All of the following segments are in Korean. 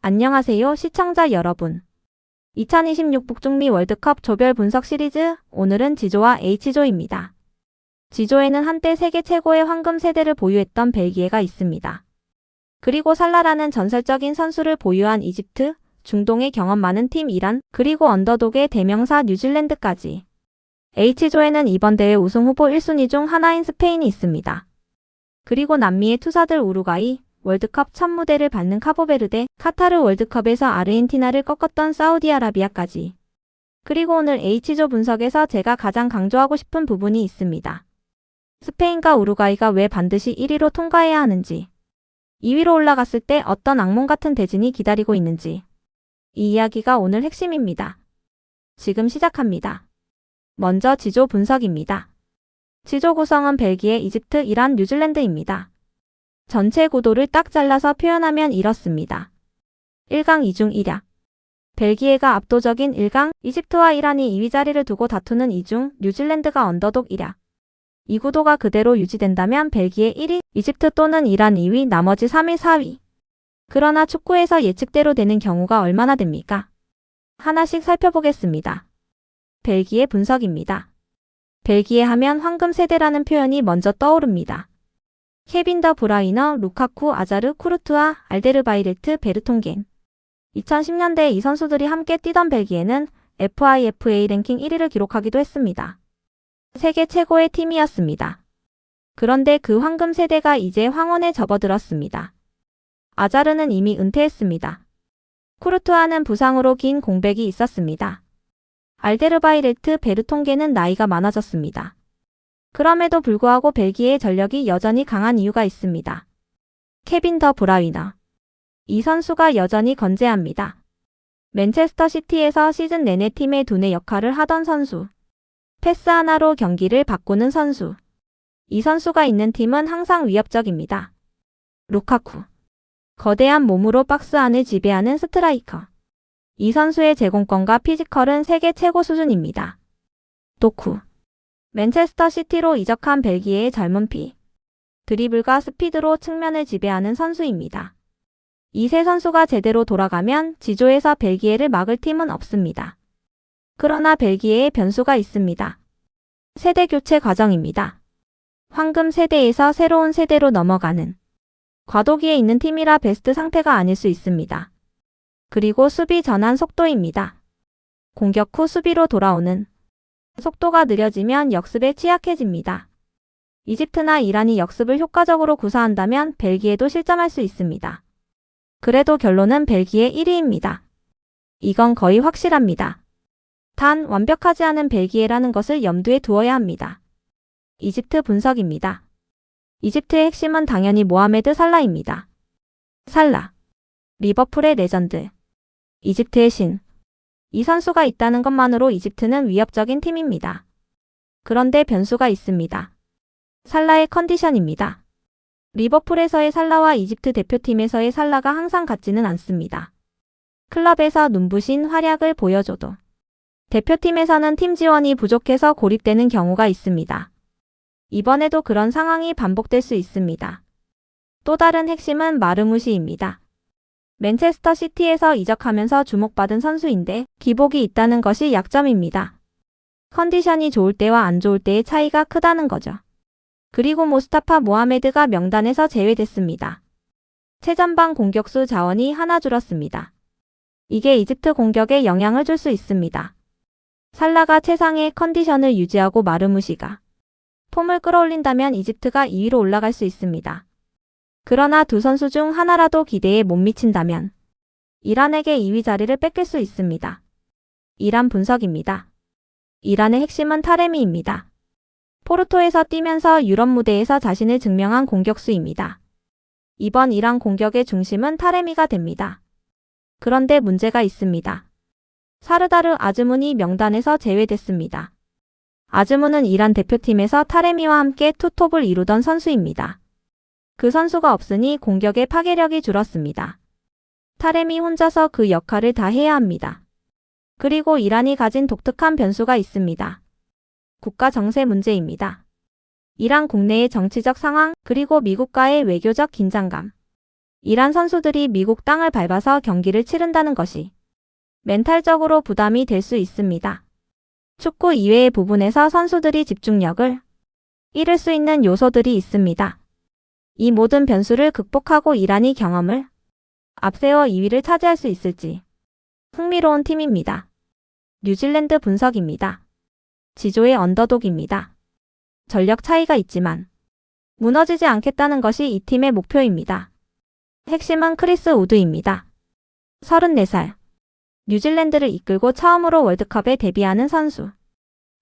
안녕하세요, 시청자 여러분. 2026 북중미 월드컵 조별 분석 시리즈, 오늘은 G조와 H조입니다. G조에는 한때 세계 최고의 황금 세대를 보유했던 벨기에가 있습니다. 그리고 살라라는 전설적인 선수를 보유한 이집트, 중동의 경험 많은 팀 이란, 그리고 언더독의 대명사 뉴질랜드까지. H조에는 이번 대회 우승 후보 1순위 중 하나인 스페인이 있습니다. 그리고 남미의 투사들 우루과이, 월드컵 첫 무대를 밟는 카보베르데, 카타르 월드컵에서 아르헨티나를 꺾었던 사우디아라비아까지. 그리고 오늘 H조 분석에서 제가 가장 강조하고 싶은 부분이 있습니다. 스페인과 우루과이가 왜 반드시 1위로 통과해야 하는지, 2위로 올라갔을 때 어떤 악몽 같은 대진이 기다리고 있는지, 이 이야기가 오늘 핵심입니다. 지금 시작합니다. 먼저 G조 분석입니다. G조 구성은 벨기에, 이집트, 이란, 뉴질랜드입니다. 전체 구도를 딱 잘라서 표현하면 이렇습니다. 1강 2중 1야. 벨기에가 압도적인 1강, 이집트와 이란이 2위 자리를 두고 다투는 2중, 뉴질랜드가 언더독 1야. 이 구도가 그대로 유지된다면 벨기에 1위, 이집트 또는 이란 2위, 나머지 3위, 4위. 그러나 축구에서 예측대로 되는 경우가 얼마나 됩니까? 하나씩 살펴보겠습니다. 벨기에 분석입니다. 벨기에 하면 황금 세대라는 표현이 먼저 떠오릅니다. 케빈 더 브라이너, 루카쿠, 아자르, 쿠르투아, 알데르바이레트, 베르통겐. 2010년대에 이 선수들이 함께 뛰던 벨기에는 FIFA 랭킹 1위를 기록하기도 했습니다. 세계 최고의 팀이었습니다. 그런데 그 황금 세대가 이제 황혼에 접어들었습니다. 아자르는 이미 은퇴했습니다. 쿠르투아는 부상으로 긴 공백이 있었습니다. 알데르바이레트, 베르통겐은 나이가 많아졌습니다. 그럼에도 불구하고 벨기에의 전력이 여전히 강한 이유가 있습니다. 케빈 더 브라위너. 이 선수가 여전히 건재합니다. 맨체스터 시티에서 시즌 내내 팀의 두뇌 역할을 하던 선수. 패스 하나로 경기를 바꾸는 선수. 이 선수가 있는 팀은 항상 위협적입니다. 루카쿠. 거대한 몸으로 박스 안을 지배하는 스트라이커. 이 선수의 제공권과 피지컬은 세계 최고 수준입니다. 도쿠. 맨체스터 시티로 이적한 벨기에의 젊은 피. 드리블과 스피드로 측면을 지배하는 선수입니다. 이 세 선수가 제대로 돌아가면 G조에서 벨기에를 막을 팀은 없습니다. 그러나 벨기에의 변수가 있습니다. 세대 교체 과정입니다. 황금 세대에서 새로운 세대로 넘어가는. 과도기에 있는 팀이라 베스트 상태가 아닐 수 있습니다. 그리고 수비 전환 속도입니다. 공격 후 수비로 돌아오는. 속도가 느려지면 역습에 취약해집니다. 이집트나 이란이 역습을 효과적으로 구사한다면 벨기에도 실점할 수 있습니다. 그래도 결론은 벨기에 1위입니다. 이건 거의 확실합니다. 단, 완벽하지 않은 벨기에라는 것을 염두에 두어야 합니다. 이집트 분석입니다. 이집트의 핵심은 당연히 모하메드 살라입니다. 살라. 리버풀의 레전드. 이집트의 신. 이 선수가 있다는 것만으로 이집트는 위협적인 팀입니다. 그런데 변수가 있습니다. 살라의 컨디션입니다. 리버풀에서의 살라와 이집트 대표팀에서의 살라가 항상 같지는 않습니다. 클럽에서 눈부신 활약을 보여줘도 대표팀에서는 팀 지원이 부족해서 고립되는 경우가 있습니다. 이번에도 그런 상황이 반복될 수 있습니다. 또 다른 핵심은 마르무시입니다. 맨체스터 시티에서 이적하면서 주목받은 선수인데 기복이 있다는 것이 약점입니다. 컨디션이 좋을 때와 안 좋을 때의 차이가 크다는 거죠. 그리고 모스타파 모하메드가 명단에서 제외됐습니다. 최전방 공격수 자원이 하나 줄었습니다. 이게 이집트 공격에 영향을 줄 수 있습니다. 살라가 최상의 컨디션을 유지하고 마르무시가 폼을 끌어올린다면 이집트가 2위로 올라갈 수 있습니다. 그러나 두 선수 중 하나라도 기대에 못 미친다면 이란에게 2위 자리를 뺏길 수 있습니다. 이란 분석입니다. 이란의 핵심은 타레미입니다. 포르토에서 뛰면서 유럽 무대에서 자신을 증명한 공격수입니다. 이번 이란 공격의 중심은 타레미가 됩니다. 그런데 문제가 있습니다. 사르다르 아즈문이 명단에서 제외됐습니다. 아즈문은 이란 대표팀에서 타레미와 함께 투톱을 이루던 선수입니다. 그 선수가 없으니 공격의 파괴력이 줄었습니다. 타레미 혼자서 그 역할을 다 해야 합니다. 그리고 이란이 가진 독특한 변수가 있습니다. 국가 정세 문제입니다. 이란 국내의 정치적 상황, 그리고 미국과의 외교적 긴장감. 이란 선수들이 미국 땅을 밟아서 경기를 치른다는 것이 멘탈적으로 부담이 될 수 있습니다. 축구 이외의 부분에서 선수들이 집중력을 잃을 수 있는 요소들이 있습니다. 이 모든 변수를 극복하고 이란이 경험을 앞세워 2위를 차지할 수 있을지 흥미로운 팀입니다. 뉴질랜드 분석입니다. 지조의 언더독입니다. 전력 차이가 있지만 무너지지 않겠다는 것이 이 팀의 목표입니다. 핵심은 크리스 우드입니다. 34살. 뉴질랜드를 이끌고 처음으로 월드컵에 데뷔하는 선수.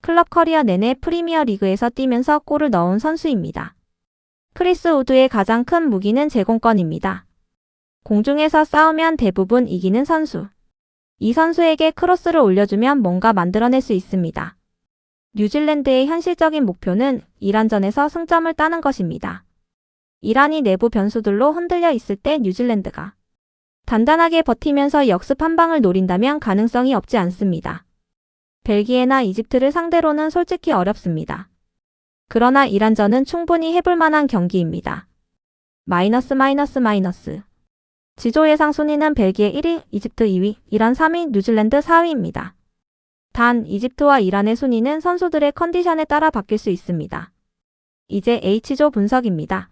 클럽 커리어 내내 프리미어 리그에서 뛰면서 골을 넣은 선수입니다. 크리스 우드의 가장 큰 무기는 제공권입니다. 공중에서 싸우면 대부분 이기는 선수. 이 선수에게 크로스를 올려주면 뭔가 만들어낼 수 있습니다. 뉴질랜드의 현실적인 목표는 이란전에서 승점을 따는 것입니다. 이란이 내부 변수들로 흔들려 있을 때 뉴질랜드가 단단하게 버티면서 역습 한 방을 노린다면 가능성이 없지 않습니다. 벨기에나 이집트를 상대로는 솔직히 어렵습니다. 그러나 이란전은 충분히 해볼 만한 경기입니다. 마이너스. 지조 예상 순위는 벨기에 1위, 이집트 2위, 이란 3위, 뉴질랜드 4위입니다. 단 이집트와 이란의 순위는 선수들의 컨디션에 따라 바뀔 수 있습니다. 이제 H조 분석입니다.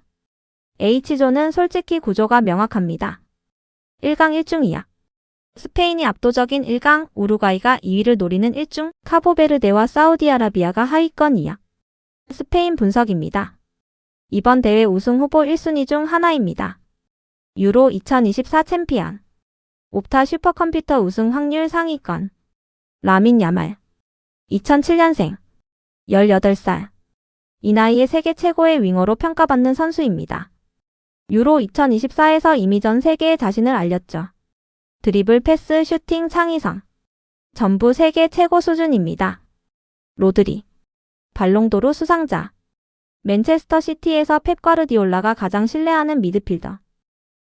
H조는 솔직히 구조가 명확합니다. 1강 1중이야. 스페인이 압도적인 1강, 우루과이가 2위를 노리는 1중, 카보베르데와 사우디아라비아가 하위권이야. 스페인 분석입니다. 이번 대회 우승 후보 1순위 중 하나입니다. 유로 2024 챔피언. 옵타 슈퍼컴퓨터 우승 확률 상위권. 라민 야말. 2007년생. 18살. 이 나이에 세계 최고의 윙어로 평가받는 선수입니다. 유로 2024에서 이미 전 세계에 자신을 알렸죠. 드리블, 패스, 슈팅, 창의성. 전부 세계 최고 수준입니다. 로드리. 발롱도르 수상자. 맨체스터 시티에서 펩 과르디올라가 가장 신뢰하는 미드필더.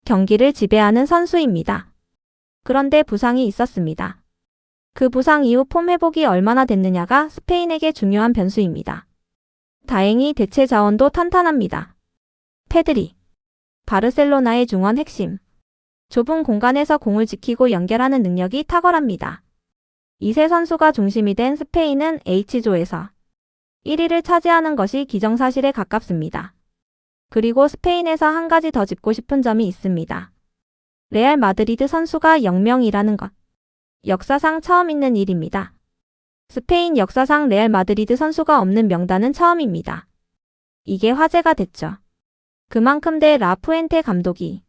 경기를 지배하는 선수입니다. 그런데 부상이 있었습니다. 그 부상 이후 폼 회복이 얼마나 됐느냐가 스페인에게 중요한 변수입니다. 다행히 대체 자원도 탄탄합니다. 페드리. 바르셀로나의 중원 핵심. 좁은 공간에서 공을 지키고 연결하는 능력이 탁월합니다. 이 세 선수가 중심이 된 스페인은 H조에서 1위를 차지하는 것이 기정사실에 가깝습니다. 그리고 스페인에서 한 가지 더 짚고 싶은 점이 있습니다. 레알 마드리드 선수가 0명이라는 것. 역사상 처음 있는 일입니다. 스페인 역사상 레알 마드리드 선수가 없는 명단은 처음입니다. 이게 화제가 됐죠. 그만큼 데 라푸엔테 감독이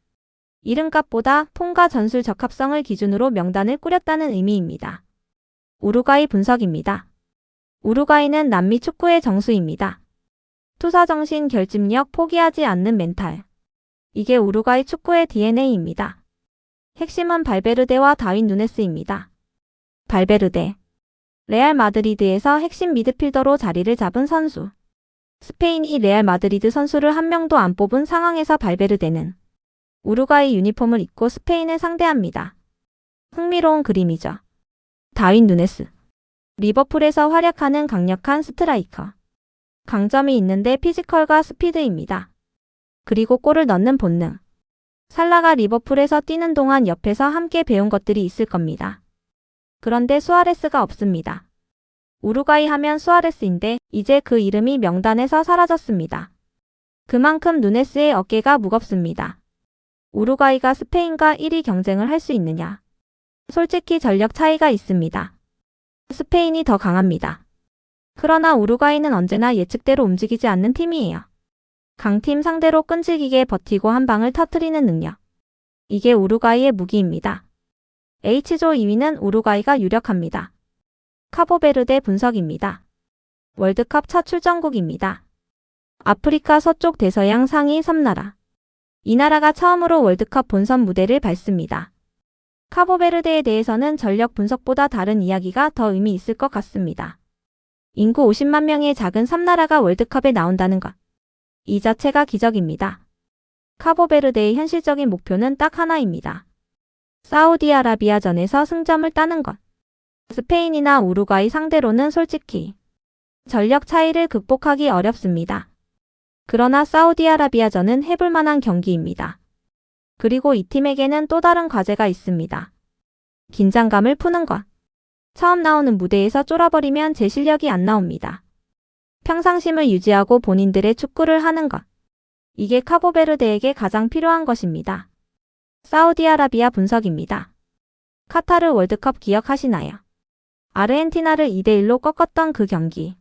이름값보다 폼과 전술 적합성을 기준으로 명단을 꾸렸다는 의미입니다. 우루과이 분석입니다. 우루과이는 남미 축구의 정수입니다. 투사정신, 결집력, 포기하지 않는 멘탈. 이게 우루과이 축구의 DNA입니다. 핵심은 발베르데와 다윈 누네스입니다. 발베르데. 레알 마드리드에서 핵심 미드필더로 자리를 잡은 선수. 스페인이 레알 마드리드 선수를 한 명도 안 뽑은 상황에서 발베르데는 우루과이 유니폼을 입고 스페인을 상대합니다. 흥미로운 그림이죠. 다윈 누네스. 리버풀에서 활약하는 강력한 스트라이커. 강점이 있는데 피지컬과 스피드입니다. 그리고 골을 넣는 본능. 살라가 리버풀에서 뛰는 동안 옆에서 함께 배운 것들이 있을 겁니다. 그런데 수아레스가 없습니다. 우루과이 하면 수아레스인데 이제 그 이름이 명단에서 사라졌습니다. 그만큼 누네스의 어깨가 무겁습니다. 우루과이가 스페인과 1위 경쟁을 할 수 있느냐? 솔직히 전력 차이가 있습니다. 스페인이 더 강합니다. 그러나 우루과이는 언제나 예측대로 움직이지 않는 팀이에요. 강팀 상대로 끈질기게 버티고 한 방을 터뜨리는 능력. 이게 우루과이의 무기입니다. H조 2위는 우루과이가 유력합니다. 카보베르데 분석입니다. 월드컵 첫 출전국입니다. 아프리카 서쪽 대서양 상위 섬나라. 이 나라가 처음으로 월드컵 본선 무대를 밟습니다. 카보베르데에 대해서는 전력 분석보다 다른 이야기가 더 의미 있을 것 같습니다. 인구 50만 명의 작은 섬나라가 월드컵에 나온다는 것. 이 자체가 기적입니다. 카보베르데의 현실적인 목표는 딱 하나입니다. 사우디아라비아전에서 승점을 따는 것. 스페인이나 우루과이 상대로는 솔직히 전력 차이를 극복하기 어렵습니다. 그러나 사우디아라비아전은 해볼 만한 경기입니다. 그리고 이 팀에게는 또 다른 과제가 있습니다. 긴장감을 푸는 것. 처음 나오는 무대에서 쫄아버리면 제 실력이 안 나옵니다. 평상심을 유지하고 본인들의 축구를 하는 것. 이게 카보베르데에게 가장 필요한 것입니다. 사우디아라비아 분석입니다. 카타르 월드컵 기억하시나요? 아르헨티나를 2대1로 꺾었던 그 경기.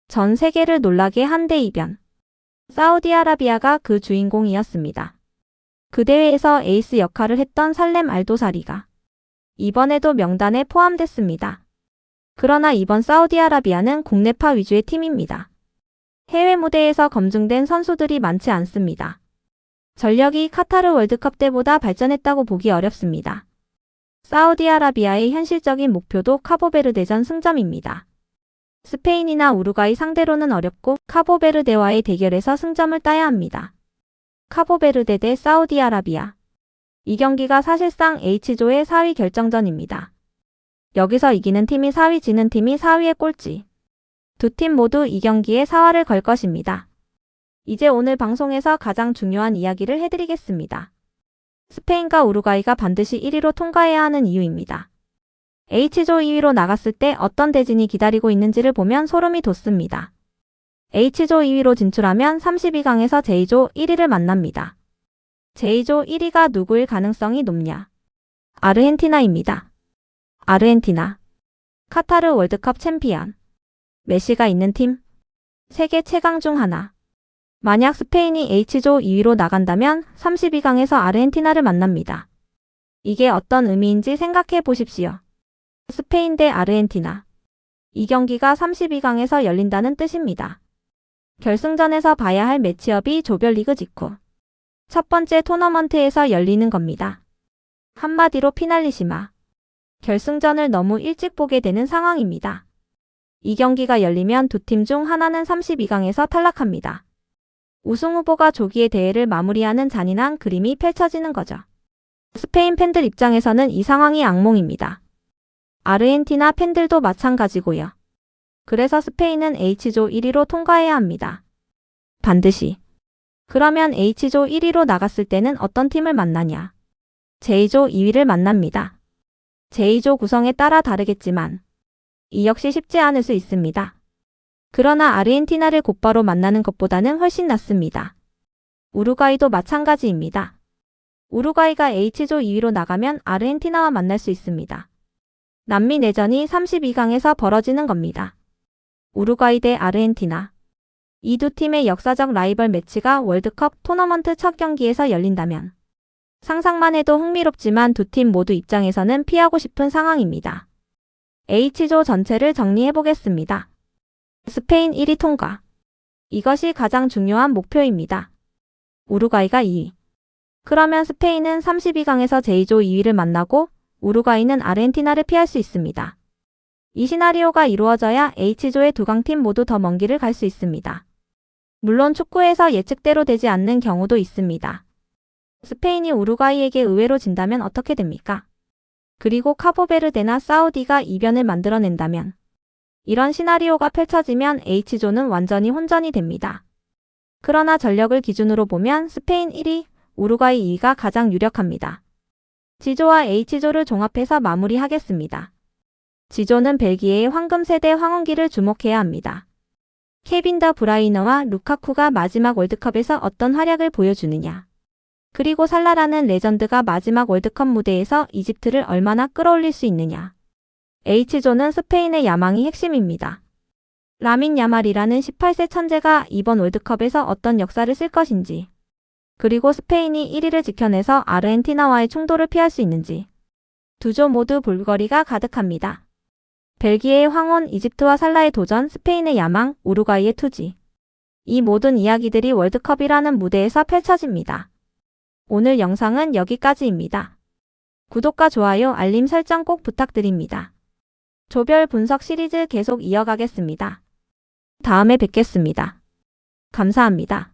전 세계를 놀라게 한 대이변. 사우디아라비아가 그 주인공이었습니다. 그 대회에서 에이스 역할을 했던 살렘 알도사리가 이번에도 명단에 포함됐습니다. 그러나 이번 사우디아라비아는 국내파 위주의 팀입니다. 해외 무대에서 검증된 선수들이 많지 않습니다. 전력이 카타르 월드컵 때보다 발전했다고 보기 어렵습니다. 사우디아라비아의 현실적인 목표도 카보베르데전 승점입니다. 스페인이나 우루과이 상대로는 어렵고 카보베르데와의 대결에서 승점을 따야 합니다. 카보베르데 대 사우디아라비아. 이 경기가 사실상 H조의 4위 결정전입니다. 여기서 이기는 팀이 4위, 지는 팀이 4위의 꼴찌. 두 팀 모두 이 경기에 사활을 걸 것입니다. 이제 오늘 방송에서 가장 중요한 이야기를 해드리겠습니다. 스페인과 우루과이가 반드시 1위로 통과해야 하는 이유입니다. H조 2위로 나갔을 때 어떤 대진이 기다리고 있는지를 보면 소름이 돋습니다. H조 2위로 진출하면 32강에서 J조 1위를 만납니다. J조 1위가 누구일 가능성이 높냐? 아르헨티나입니다. 아르헨티나. 카타르 월드컵 챔피언. 메시가 있는 팀. 세계 최강 중 하나. 만약 스페인이 H조 2위로 나간다면 32강에서 아르헨티나를 만납니다. 이게 어떤 의미인지 생각해 보십시오. 스페인 대 아르헨티나. 이 경기가 32강에서 열린다는 뜻입니다. 결승전에서 봐야 할 매치업이 조별리그 직후 첫 번째 토너먼트에서 열리는 겁니다. 한마디로 피날리시마. 결승전을 너무 일찍 보게 되는 상황입니다. 이 경기가 열리면 두 팀 중 하나는 32강에서 탈락합니다. 우승 후보가 조기에 대회를 마무리하는 잔인한 그림이 펼쳐지는 거죠. 스페인 팬들 입장에서는 이 상황이 악몽입니다. 아르헨티나 팬들도 마찬가지고요. 그래서 스페인은 H조 1위로 통과해야 합니다. 반드시. 그러면 H조 1위로 나갔을 때는 어떤 팀을 만나냐? J조 2위를 만납니다. J조 구성에 따라 다르겠지만 이 역시 쉽지 않을 수 있습니다. 그러나 아르헨티나를 곧바로 만나는 것보다는 훨씬 낫습니다. 우루과이도 마찬가지입니다. 우루과이가 H조 2위로 나가면 아르헨티나와 만날 수 있습니다. 남미 내전이 32강에서 벌어지는 겁니다. 우루과이 대 아르헨티나. 이 두 팀의 역사적 라이벌 매치가 월드컵 토너먼트 첫 경기에서 열린다면 상상만 해도 흥미롭지만 두 팀 모두 입장에서는 피하고 싶은 상황입니다. H조 전체를 정리해보겠습니다. 스페인 1위 통과. 이것이 가장 중요한 목표입니다. 우루과이가 2위. 그러면 스페인은 32강에서 J조 2위를 만나고 우루과이는 아르헨티나를 피할 수 있습니다. 이 시나리오가 이루어져야 H조의 두 강팀 모두 더 먼 길을 갈 수 있습니다. 물론 축구에서 예측대로 되지 않는 경우도 있습니다. 스페인이 우루과이에게 의외로 진다면 어떻게 됩니까? 그리고 카보베르데나 사우디가 이변을 만들어낸다면 이런 시나리오가 펼쳐지면 H조는 완전히 혼전이 됩니다. 그러나 전력을 기준으로 보면 스페인 1위, 우루과이 2위가 가장 유력합니다. G조와 H조를 종합해서 마무리하겠습니다. G조는 벨기에의 황금 세대 황혼기를 주목해야 합니다. 케빈 더 브라이너와 루카쿠가 마지막 월드컵에서 어떤 활약을 보여주느냐. 그리고 살라라는 레전드가 마지막 월드컵 무대에서 이집트를 얼마나 끌어올릴 수 있느냐. H조는 스페인의 야망이 핵심입니다. 라민 야말이라는 18세 천재가 이번 월드컵에서 어떤 역사를 쓸 것인지, 그리고 스페인이 1위를 지켜내서 아르헨티나와의 충돌을 피할 수 있는지, 두 조 모두 볼거리가 가득합니다. 벨기에의 황혼, 이집트와 살라의 도전, 스페인의 야망, 우루과이의 투지. 이 모든 이야기들이 월드컵이라는 무대에서 펼쳐집니다. 오늘 영상은 여기까지입니다. 구독과 좋아요, 알림 설정 꼭 부탁드립니다. 조별 분석 시리즈 계속 이어가겠습니다. 다음에 뵙겠습니다. 감사합니다.